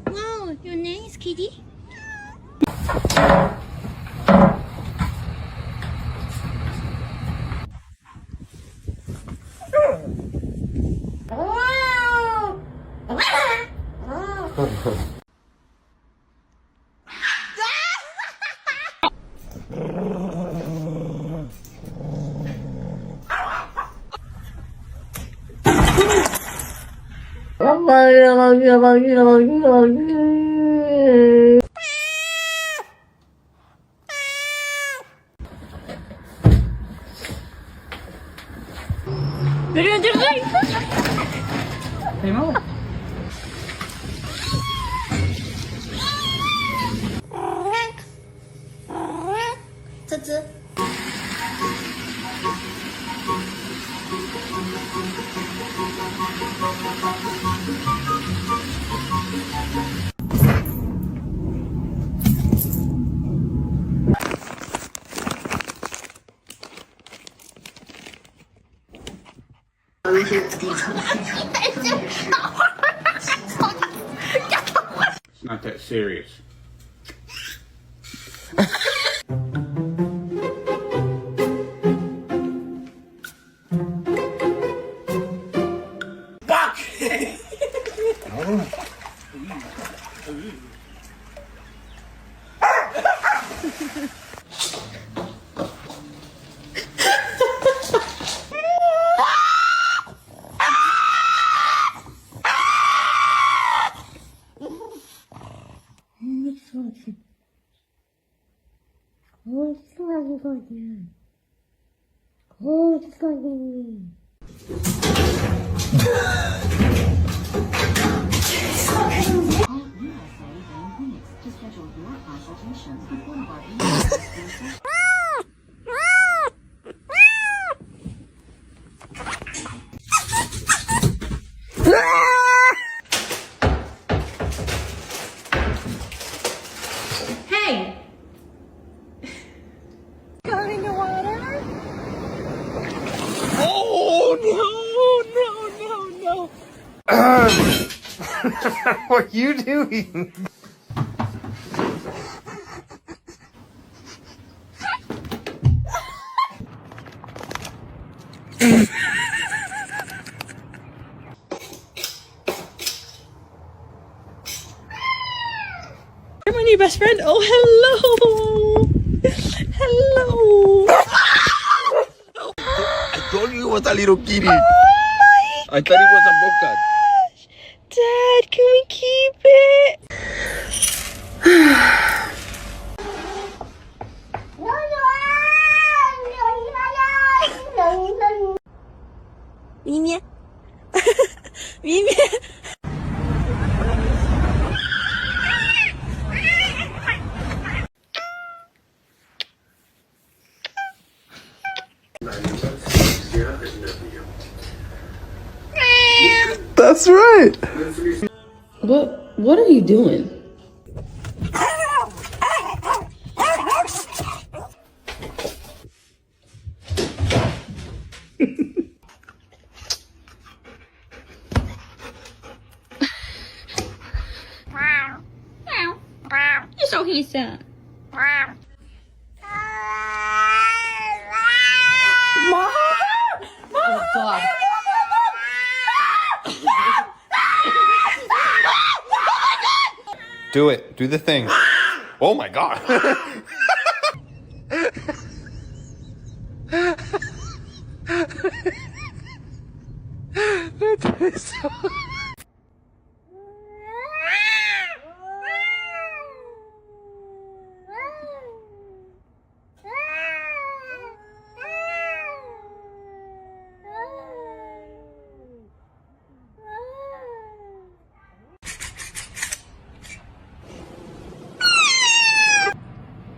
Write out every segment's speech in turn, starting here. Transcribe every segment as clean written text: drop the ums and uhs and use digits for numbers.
Wow, your name is Kitty? Hey, Mo. 这只。It's not that serious. Hey! Going to water? Oh, no. What are you doing? You're my new best friend. Oh, hello. Hello. I told you it was a little kitty. Oh my I thought it was a bobcat. Dad, can we keep it? Mimi. Mimi. That's right. What are you doing? You're so handsome. Oh, God. Do it. Do the thing. Oh my god. That's so...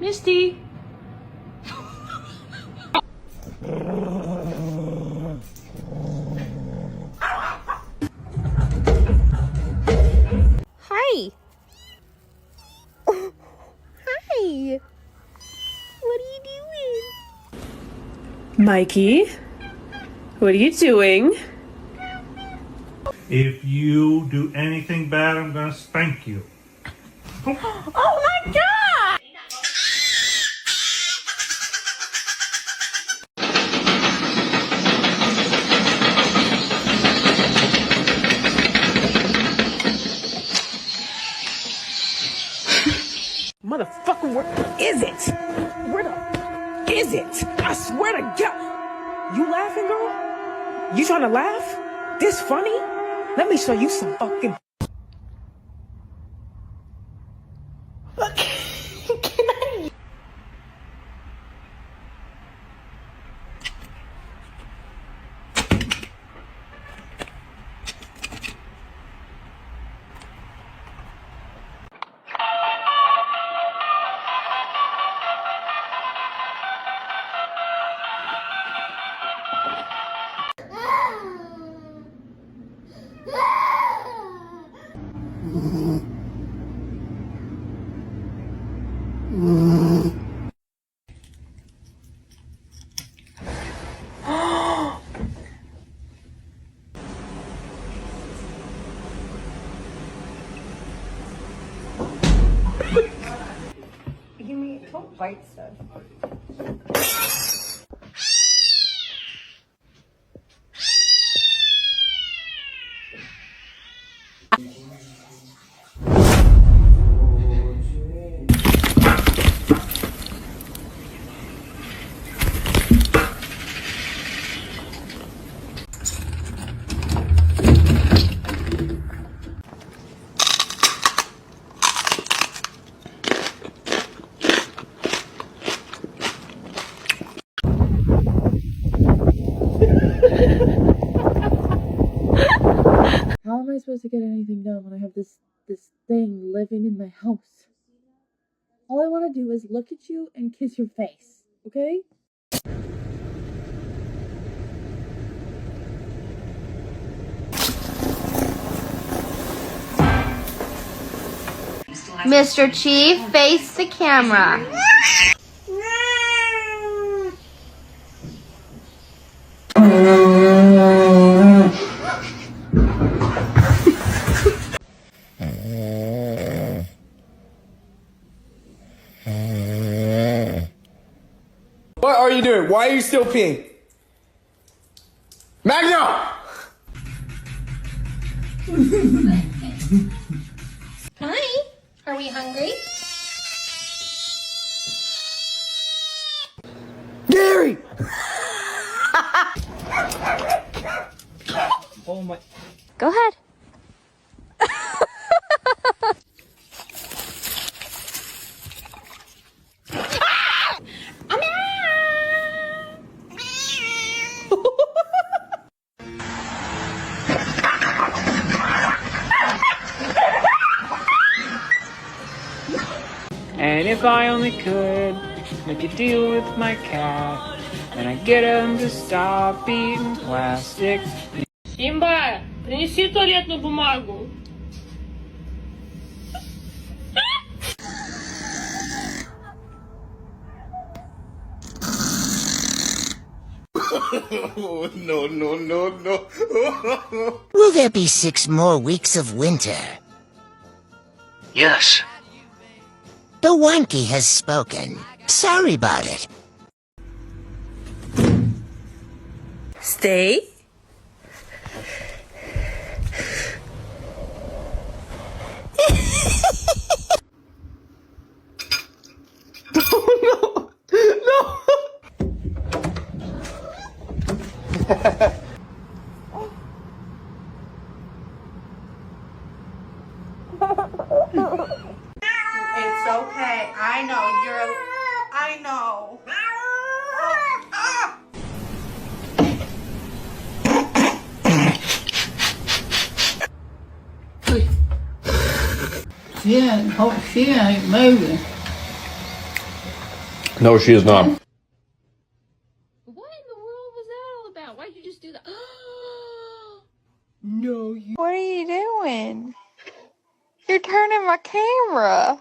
Misty. Hi. Oh, hi. What are you doing? Mikey, what are you doing? If you do anything bad, I'm gonna spank you. Oh my god! Motherfucker, where is it? Where the is it? I swear to God. You laughing, girl? You trying to laugh? This funny? Let me show you some fucking. Give me, don't bite stuff. How am I supposed to get anything done when I have this thing living in my house? All I want to do is look at you and kiss your face, okay? Mr. Chief, face the camera. What are you doing? Why are you still peeing? Magno! Hi. Are we hungry? Gary! Oh my. Go ahead. And if I only could make a deal with my cat, and I get him to stop eating plastic. Имба, принеси туалетную бумагу. No, no, no, no. Will there be 6 more weeks of winter? Yes. The Wanky has spoken. Sorry about it. Stay. It's okay. I know you're. I know. She ain't moving. No, she is not. What in the world was that all about? Why'd you just do that? No, you. What are you doing? You're turning my camera.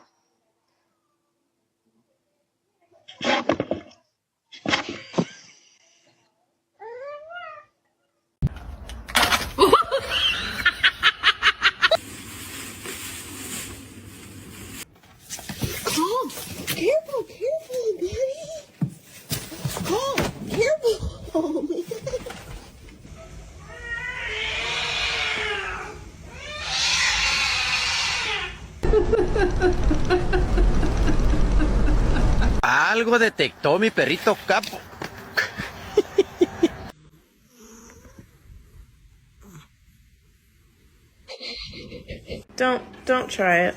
Algo detectó mi perrito Capo. Don't try it.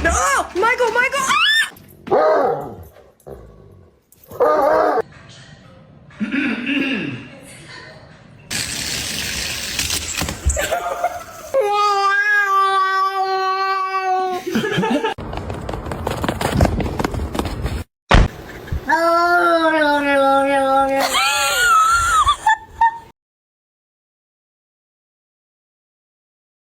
No, Michael! Ah!